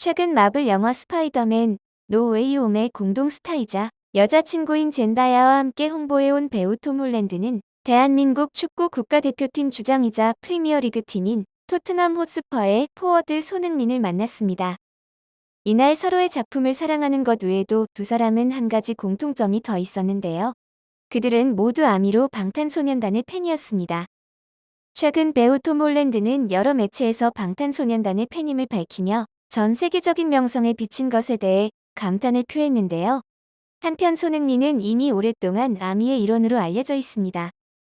최근 마블 영화 스파이더맨 노 웨이 홈의 공동 스타이자 여자친구인 젠다야와 함께 홍보해온 배우 톰 홀랜드는 대한민국 축구 국가대표팀 주장이자 프리미어리그 팀인 토트넘 호스퍼의 포워드 손흥민을 만났습니다. 이날 서로의 작품을 사랑하는 것 외에도 두 사람은 한 가지 공통점이 더 있었는데요. 그들은 모두 아미로 방탄소년단의 팬이었습니다. 최근 배우 톰 홀랜드는 여러 매체에서 방탄소년단의 팬임을 밝히며 전 세계적인 명성에 비친 것에 대해 감탄을 표했는데요. 한편 손흥민은 이미 오랫동안 아미의 일원으로 알려져 있습니다.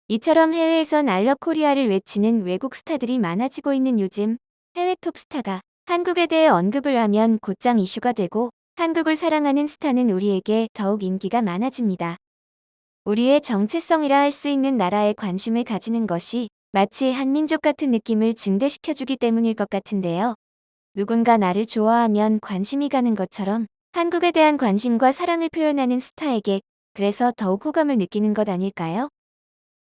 이처럼 해외에선 알러 코리아를 외치는 외국 스타들이 많아지고 있는 요즘 해외 톱스타가 한국에 대해 언급을 하면 곧장 이슈가 되고 한국을 사랑하는 스타는 우리에게 더욱 인기가 많아집니다. 우리의 정체성이라 할 수 있는 나라에 관심을 가지는 것이 마치 한민족 같은 느낌을 증대시켜주기 때문일 것 같은데요. 누군가 나를 좋아하면 관심이 가는 것처럼 한국에 대한 관심과 사랑을 표현하는 스타에게 그래서 더욱 호감을 느끼는 것 아닐까요?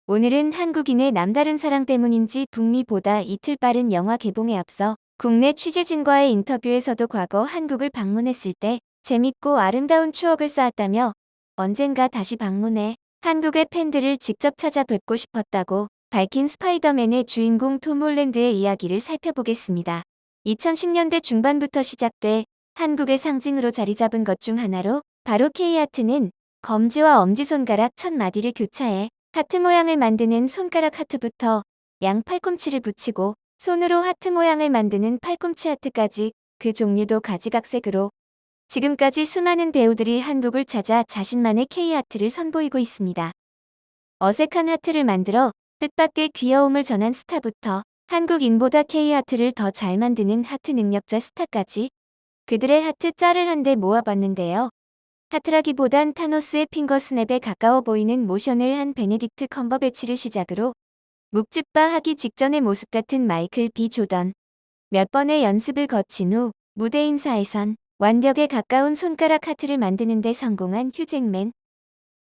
오늘은 한국인의 남다른 사랑 때문인지 북미보다 이틀 빠른 영화 개봉에 앞서 국내 취재진과의 인터뷰에서도 과거 한국을 방문했을 때 재밌고 아름다운 추억을 쌓았다며 언젠가 다시 방문해 한국의 팬들을 직접 찾아뵙고 싶었다고 밝힌 스파이더맨의 주인공 톰 홀랜드의 이야기를 살펴보겠습니다. 2010년대 중반부터 시작돼 한국의 상징으로 자리 잡은 것 중 하나로 바로 K하트는 검지와 엄지손가락 첫 마디를 교차해 하트 모양을 만드는 손가락 하트부터 양 팔꿈치를 붙이고 손으로 하트 모양을 만드는 팔꿈치 하트까지 그 종류도 가지각색으로 지금까지 수많은 배우들이 한국을 찾아 자신만의 K하트를 선보이고 있습니다. 어색한 하트를 만들어 뜻밖의 귀여움을 전한 스타부터 한국인보다 K하트를 더 잘 만드는 하트 능력자 스타까지 그들의 하트 짤을 한데 모아봤는데요. 하트라기보단 타노스의 핑거 스냅에 가까워 보이는 모션을 한 베네딕트 컴버배치를 시작으로 묵찌빠 하기 직전의 모습 같은 마이클 B 조던, 몇 번의 연습을 거친 후 무대 인사에선 완벽에 가까운 손가락 하트를 만드는 데 성공한 휴잭맨.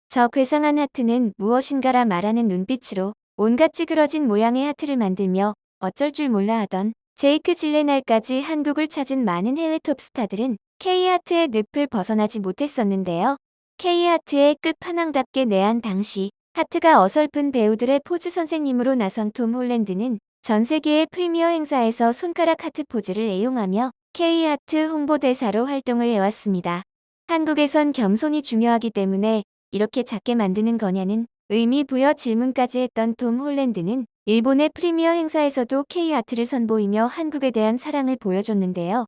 저 괴상한 하트는 무엇인가라 말하는 눈빛으로 온갖 찌그러진 모양의 하트를 만들며 어쩔 줄 몰라 하던 제이크 질레날까지 한국을 찾은 많은 해외 톱스타들은 K하트의 늪을 벗어나지 못했었는데요. K하트의 끝판왕답게 내한 당시 하트가 어설픈 배우들의 포즈 선생님으로 나선 톰 홀랜드는 전 세계의 프리미어 행사에서 손가락 하트 포즈를 애용하며 K하트 홍보대사로 활동을 해왔습니다. 한국에선 겸손이 중요하기 때문에 이렇게 작게 만드는 거냐는 의미 부여 질문까지 했던 톰 홀랜드는 일본의 프리미어 행사에서도 K하트를 선보이며 한국에 대한 사랑을 보여줬는데요.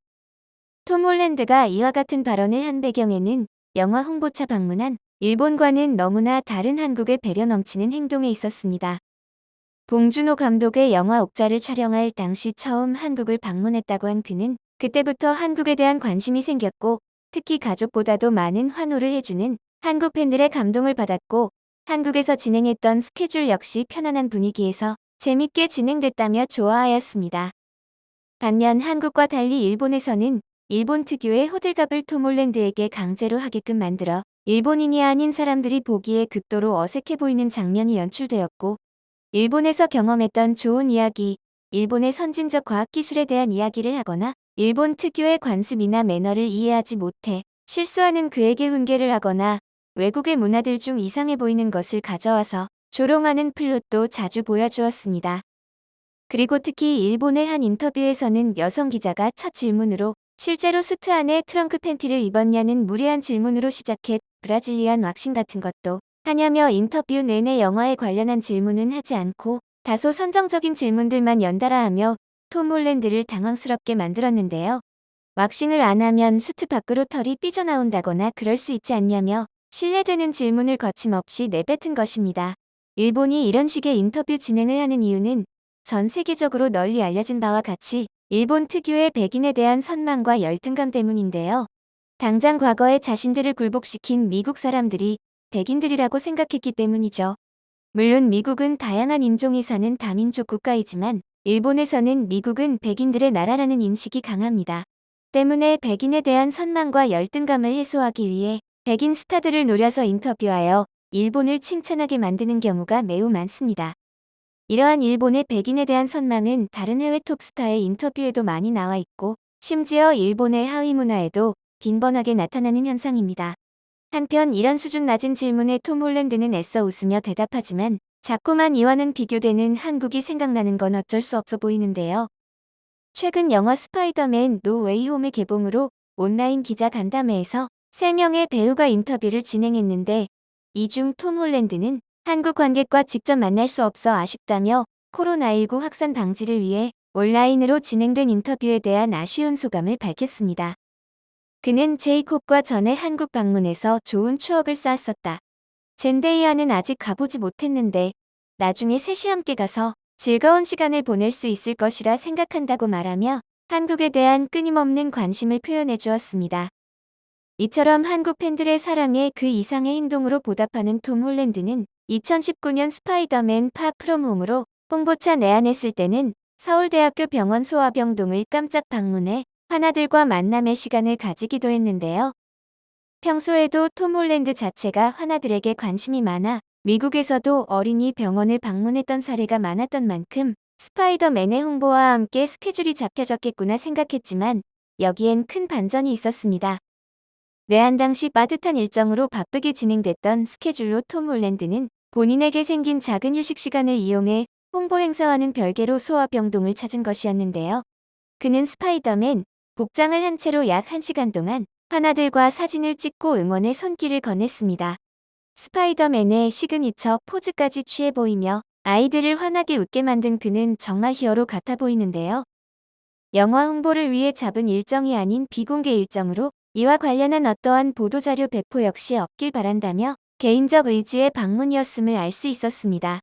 톰 홀랜드가 이와 같은 발언을 한 배경에는 영화 홍보차 방문한 일본과는 너무나 다른 한국의 배려 넘치는 행동에 있었습니다. 봉준호 감독의 영화 옥자를 촬영할 당시 처음 한국을 방문했다고 한 그는 그때부터 한국에 대한 관심이 생겼고 특히 가족보다도 많은 환호를 해주는 한국 팬들의 감동을 받았고 한국에서 진행했던 스케줄 역시 편안한 분위기에서 재밌게 진행됐다며 좋아하였습니다. 반면 한국과 달리 일본에서는 일본 특유의 호들갑을 톰 홀랜드에게 강제로 하게끔 만들어 일본인이 아닌 사람들이 보기에 극도로 어색해 보이는 장면이 연출되었고 일본에서 경험했던 좋은 이야기, 일본의 선진적 과학기술에 대한 이야기를 하거나 일본 특유의 관습이나 매너를 이해하지 못해 실수하는 그에게 훈계를 하거나 외국의 문화들 중 이상해 보이는 것을 가져와서 조롱하는 플롯도 자주 보여주었습니다. 그리고 특히 일본의 한 인터뷰에서는 여성 기자가 첫 질문으로 실제로 수트 안에 트렁크 팬티를 입었냐는 무례한 질문으로 시작해 브라질리안 왁싱 같은 것도 하냐며 인터뷰 내내 영화에 관련한 질문은 하지 않고 다소 선정적인 질문들만 연달아 하며 톰 홀랜드를 당황스럽게 만들었는데요. 왁싱을 안 하면 수트 밖으로 털이 삐져나온다거나 그럴 수 있지 않냐며 신뢰되는 질문을 거침없이 내뱉은 것입니다. 일본이 이런 식의 인터뷰 진행을 하는 이유는 전 세계적으로 널리 알려진 바와 같이 일본 특유의 백인에 대한 선망과 열등감 때문인데요. 당장 과거에 자신들을 굴복시킨 미국 사람들이 백인들이라고 생각했기 때문이죠. 물론 미국은 다양한 인종이 사는 다민족 국가이지만 일본에서는 미국은 백인들의 나라라는 인식이 강합니다. 때문에 백인에 대한 선망과 열등감을 해소하기 위해 백인 스타들을 노려서 인터뷰하여 일본을 칭찬하게 만드는 경우가 매우 많습니다. 이러한 일본의 백인에 대한 선망은 다른 해외 톱스타의 인터뷰에도 많이 나와 있고 심지어 일본의 하위 문화에도 빈번하게 나타나는 현상입니다. 한편 이런 수준 낮은 질문에 톰 홀랜드는 애써 웃으며 대답하지만 자꾸만 이와는 비교되는 한국이 생각나는 건 어쩔 수 없어 보이는데요. 최근 영화 스파이더맨 노 웨이 홈의 개봉으로 온라인 기자 간담회에서 3명의 배우가 인터뷰를 진행했는데 이 중 톰 홀랜드는 한국 관객과 직접 만날 수 없어 아쉽다며 코로나19 확산 방지를 위해 온라인으로 진행된 인터뷰에 대한 아쉬운 소감을 밝혔습니다. 그는 제이콥과 전에 한국 방문해서 좋은 추억을 쌓았었다. 젠데이아는 아직 가보지 못했는데 나중에 셋이 함께 가서 즐거운 시간을 보낼 수 있을 것이라 생각한다고 말하며 한국에 대한 끊임없는 관심을 표현해 주었습니다. 이처럼 한국 팬들의 사랑에 그 이상의 행동으로 보답하는 톰 홀랜드는 2019년 스파이더맨 파 프롬 홈으로 홍보차 내한했을 때는 서울대학교 병원 소아병동을 깜짝 방문해 환아들과 만남의 시간을 가지기도 했는데요. 평소에도 톰 홀랜드 자체가 환아들에게 관심이 많아 미국에서도 어린이 병원을 방문했던 사례가 많았던 만큼 스파이더맨의 홍보와 함께 스케줄이 잡혀졌겠구나 생각했지만 여기엔 큰 반전이 있었습니다. 내한 당시 빠듯한 일정으로 바쁘게 진행됐던 스케줄로 톰 홀랜드는 본인에게 생긴 작은 휴식 시간을 이용해 홍보 행사와는 별개로 소아병동을 찾은 것이었는데요. 그는 스파이더맨 복장을 한 채로 약 1시간 동안 환아들과 사진을 찍고 응원의 손길을 건넸습니다. 스파이더맨의 시그니처 포즈까지 취해 보이며 아이들을 환하게 웃게 만든 그는 정말 히어로 같아 보이는데요. 영화 홍보를 위해 잡은 일정이 아닌 비공개 일정으로 이와 관련한 어떠한 보도자료 배포 역시 없길 바란다며 개인적 의지의 방문이었음을 알 수 있었습니다.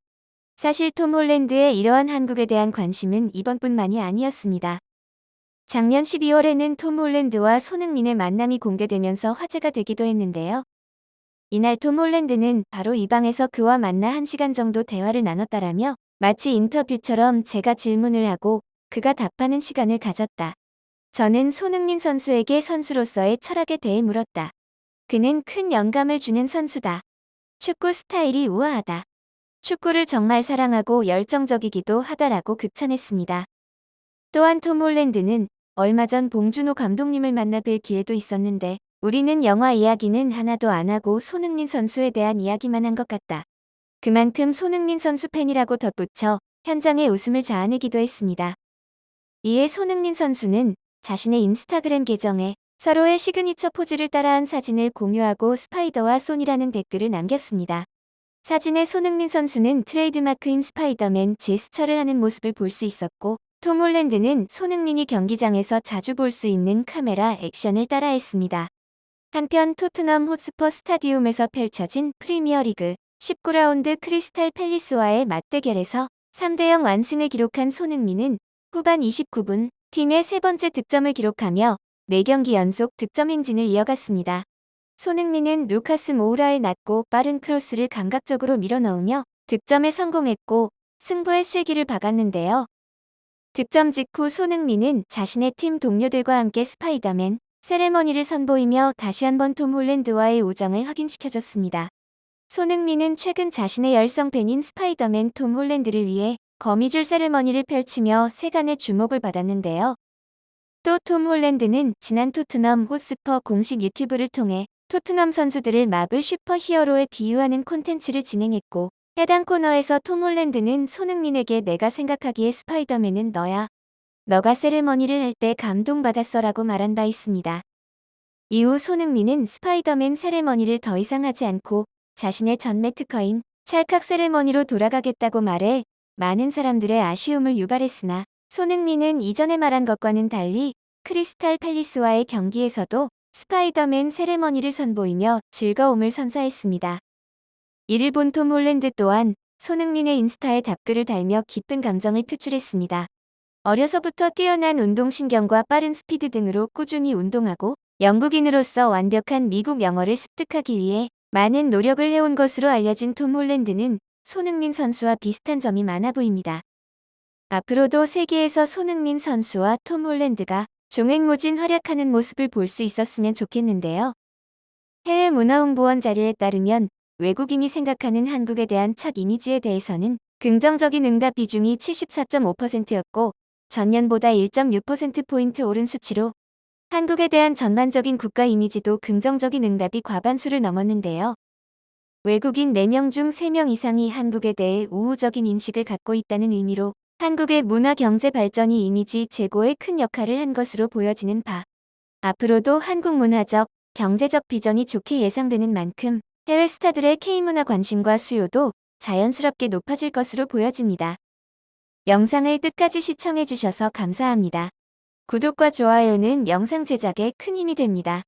사실 톰 홀랜드의 이러한 한국에 대한 관심은 이번뿐만이 아니었습니다. 작년 12월에는 톰 홀랜드와 손흥민의 만남이 공개되면서 화제가 되기도 했는데요. 이날 톰 홀랜드는 바로 이 방에서 그와 만나 1시간 정도 대화를 나눴다라며 마치 인터뷰처럼 제가 질문을 하고 그가 답하는 시간을 가졌다. 저는 손흥민 선수에게 선수로서의 철학에 대해 물었다. 그는 큰 영감을 주는 선수다. 축구 스타일이 우아하다. 축구를 정말 사랑하고 열정적이기도 하다라고 극찬했습니다. 또한 톰 홀랜드는 얼마 전 봉준호 감독님을 만나 뵐 기회도 있었는데 우리는 영화 이야기는 하나도 안 하고 손흥민 선수에 대한 이야기만 한 것 같다. 그만큼 손흥민 선수 팬이라고 덧붙여 현장에 웃음을 자아내기도 했습니다. 이에 손흥민 선수는 자신의 인스타그램 계정에 서로의 시그니처 포즈를 따라한 사진을 공유하고 스파이더와 손이라는 댓글을 남겼습니다. 사진에 손흥민 선수는 트레이드마크인 스파이더맨 제스처를 하는 모습을 볼 수 있었고 톰 홀랜드는 손흥민이 경기장에서 자주 볼 수 있는 카메라 액션을 따라했습니다. 한편 토트넘 폿스퍼 스타디움에서 펼쳐진 프리미어리그 19라운드 크리스탈 팰리스와의 맞대결에서 3대0 완승을 기록한 손흥민은 후반 29분 팀의 세 번째 득점을 기록하며 4경기 연속 득점 행진을 이어갔습니다. 손흥민은 루카스 모우라의 낮고 빠른 크로스를 감각적으로 밀어넣으며 득점에 성공했고 승부의 쐐기를 박았는데요. 득점 직후 손흥민은 자신의 팀 동료들과 함께 스파이더맨 세레머니를 선보이며 다시 한번 톰 홀랜드와의 우정을 확인시켜줬습니다. 손흥민은 최근 자신의 열성 팬인 스파이더맨 톰 홀랜드를 위해 거미줄 세레머니를 펼치며 세간의 주목을 받았는데요. 또 톰 홀랜드는 지난 토트넘 폿스퍼 공식 유튜브를 통해 토트넘 선수들을 마블 슈퍼히어로에 비유하는 콘텐츠를 진행했고 해당 코너에서 톰 홀랜드는 손흥민에게 내가 생각하기에 스파이더맨은 너야. 너가 세레머니를 할 때 감동받았어라고 말한 바 있습니다. 이후 손흥민은 스파이더맨 세레머니를 더 이상 하지 않고 자신의 전매 특허인 찰칵 세레머니로 돌아가겠다고 말해 많은 사람들의 아쉬움을 유발했으나 손흥민은 이전에 말한 것과는 달리 크리스탈 팰리스와의 경기에서도 스파이더맨 세레머니를 선보이며 즐거움을 선사했습니다. 이를 본 톰 홀랜드 또한 손흥민의 인스타에 답글을 달며 기쁜 감정을 표출했습니다. 어려서부터 뛰어난 운동신경과 빠른 스피드 등으로 꾸준히 운동하고 영국인으로서 완벽한 미국 영어를 습득하기 위해 많은 노력을 해온 것으로 알려진 톰 홀랜드는 손흥민 선수와 비슷한 점이 많아 보입니다. 앞으로도 세계에서 손흥민 선수와 톰 홀랜드가 종횡무진 활약하는 모습을 볼 수 있었으면 좋겠는데요. 해외 문화홍보원 자료에 따르면 외국인이 생각하는 한국에 대한 첫 이미지에 대해서는 긍정적인 응답 비중이 74.5%였고 전년보다 1.6%포인트 오른 수치로 한국에 대한 전반적인 국가 이미지도 긍정적인 응답이 과반수를 넘었는데요. 외국인 4명 중 3명 이상이 한국에 대해 우호적인 인식을 갖고 있다는 의미로 한국의 문화 경제 발전이 이미지 제고에 큰 역할을 한 것으로 보여지는 바, 앞으로도 한국 문화적, 경제적 비전이 좋게 예상되는 만큼 해외 스타들의 K문화 관심과 수요도 자연스럽게 높아질 것으로 보여집니다. 영상을 끝까지 시청해주셔서 감사합니다. 구독과 좋아요는 영상 제작에 큰 힘이 됩니다.